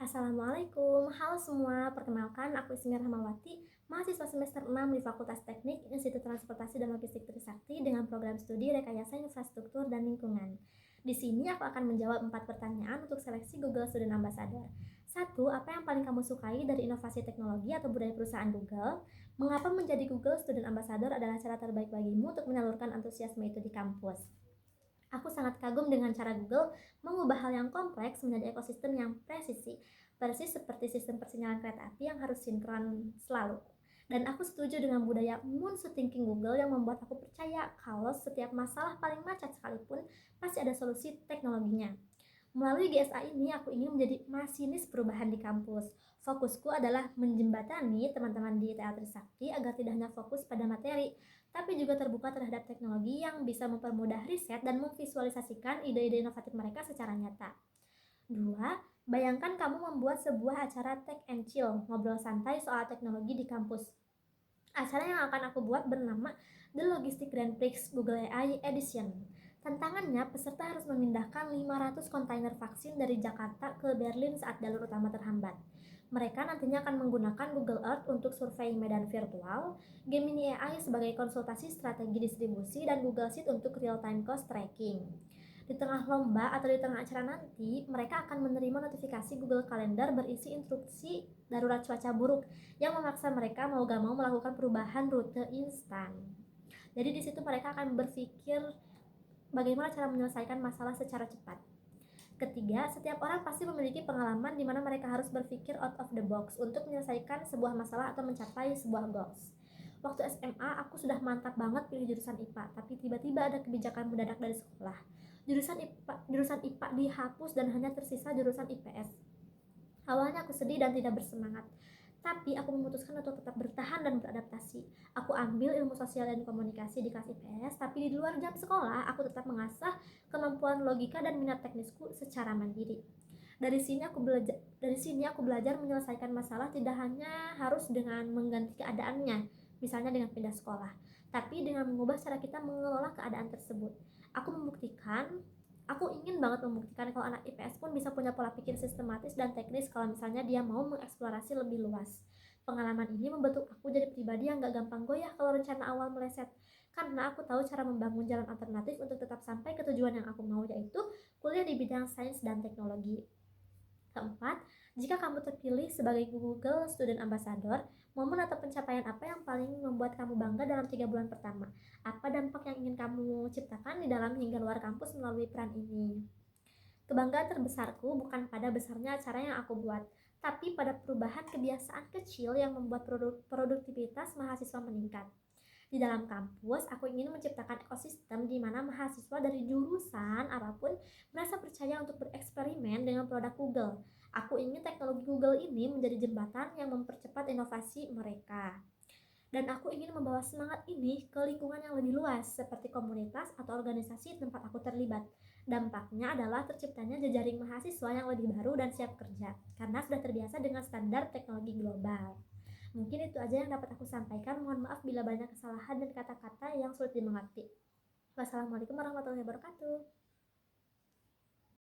Assalamualaikum, halo semua, perkenalkan aku Ismir Rahmawati, mahasiswa semester 6 di Fakultas Teknik Institut Transportasi dan Logistik Trisakti dengan program studi Rekayasa Infrastruktur dan Lingkungan. Di sini aku akan menjawab 4 pertanyaan untuk seleksi Google Student Ambassador. 1. Apa yang paling kamu sukai dari inovasi teknologi atau budaya perusahaan Google? Mengapa menjadi Google Student Ambassador adalah cara terbaik bagimu untuk menyalurkan antusiasme itu di kampus? Aku sangat kagum dengan cara Google mengubah hal yang kompleks menjadi ekosistem yang presisi, persis seperti sistem persinyalan kereta api yang harus sinkron selalu. Dan aku setuju dengan budaya moonshot thinking Google yang membuat aku percaya kalau setiap masalah paling macet sekalipun pasti ada solusi teknologinya. Melalui GSA ini, aku ingin menjadi masinis perubahan di kampus. Fokusku adalah menjembatani teman-teman di TA Trisakti agar tidak hanya fokus pada materi, tapi juga terbuka terhadap teknologi yang bisa mempermudah riset dan memvisualisasikan ide-ide inovatif mereka secara nyata. 2. Bayangkan kamu membuat sebuah acara Tech and Chill, ngobrol santai soal teknologi di kampus. Acara yang akan aku buat bernama The Logistic Grand Prix Google AI Edition. Tantangannya, peserta harus memindahkan 500 kontainer vaksin dari Jakarta ke Berlin saat jalur utama terhambat. Mereka nantinya akan menggunakan Google Earth untuk survei medan virtual, Gemini AI sebagai konsultasi strategi distribusi, dan Google Sheet untuk real-time cost tracking. Di tengah lomba atau di tengah acara nanti, mereka akan menerima notifikasi Google Calendar berisi instruksi darurat cuaca buruk yang memaksa mereka mau gak mau melakukan perubahan rute instan. Jadi di situ mereka akan berpikir bagaimana cara menyelesaikan masalah secara cepat. Ketiga, setiap orang pasti memiliki pengalaman di mana mereka harus berpikir out of the box untuk menyelesaikan sebuah masalah atau mencapai sebuah goals. Waktu SMA, aku sudah mantap banget pilih jurusan IPA, tapi tiba-tiba ada kebijakan mendadak dari sekolah. Jurusan IPA dihapus dan hanya tersisa jurusan IPS. Awalnya aku sedih dan tidak bersemangat, tapi aku memutuskan untuk tetap bertahan dan beradaptasi. Aku ambil ilmu sosial dan komunikasi di kelas IPS, tapi di luar jam sekolah, aku tetap mengasah kemampuan logika dan minat teknisku secara mandiri. Dari sini aku belajar menyelesaikan masalah tidak hanya harus dengan mengganti keadaannya, misalnya dengan pindah sekolah, tapi dengan mengubah cara kita mengelola keadaan tersebut. Aku ingin banget membuktikan kalau anak IPS pun bisa punya pola pikir sistematis dan teknis kalau misalnya dia mau mengeksplorasi lebih luas. Pengalaman ini membentuk aku jadi pribadi yang gak gampang goyah kalau rencana awal meleset, karena aku tahu cara membangun jalan alternatif untuk tetap sampai ke tujuan yang aku mau, yaitu kuliah di bidang sains dan teknologi. Keempat, jika kamu terpilih sebagai Google Student Ambassador, momen atau pencapaian apa yang paling membuat kamu bangga dalam 3 bulan pertama? Apa dampak yang ingin kamu ciptakan di dalam hingga luar kampus melalui peran ini? Kebanggaan terbesarku bukan pada besarnya acara yang aku buat, tapi pada perubahan kebiasaan kecil yang membuat produktivitas mahasiswa meningkat. Di dalam kampus, aku ingin menciptakan ekosistem di mana mahasiswa dari jurusan apapun merasa percaya untuk bereksperimen dengan produk Google. Aku ingin teknologi Google ini menjadi jembatan yang mempercepat inovasi mereka. Dan aku ingin membawa semangat ini ke lingkungan yang lebih luas, seperti komunitas atau organisasi tempat aku terlibat. Dampaknya adalah terciptanya jejaring mahasiswa yang lebih baru dan siap kerja, karena sudah terbiasa dengan standar teknologi global. Mungkin itu aja yang dapat aku sampaikan. Mohon maaf bila banyak kesalahan dan kata-kata yang sulit dimengerti. Wassalamualaikum warahmatullahi wabarakatuh.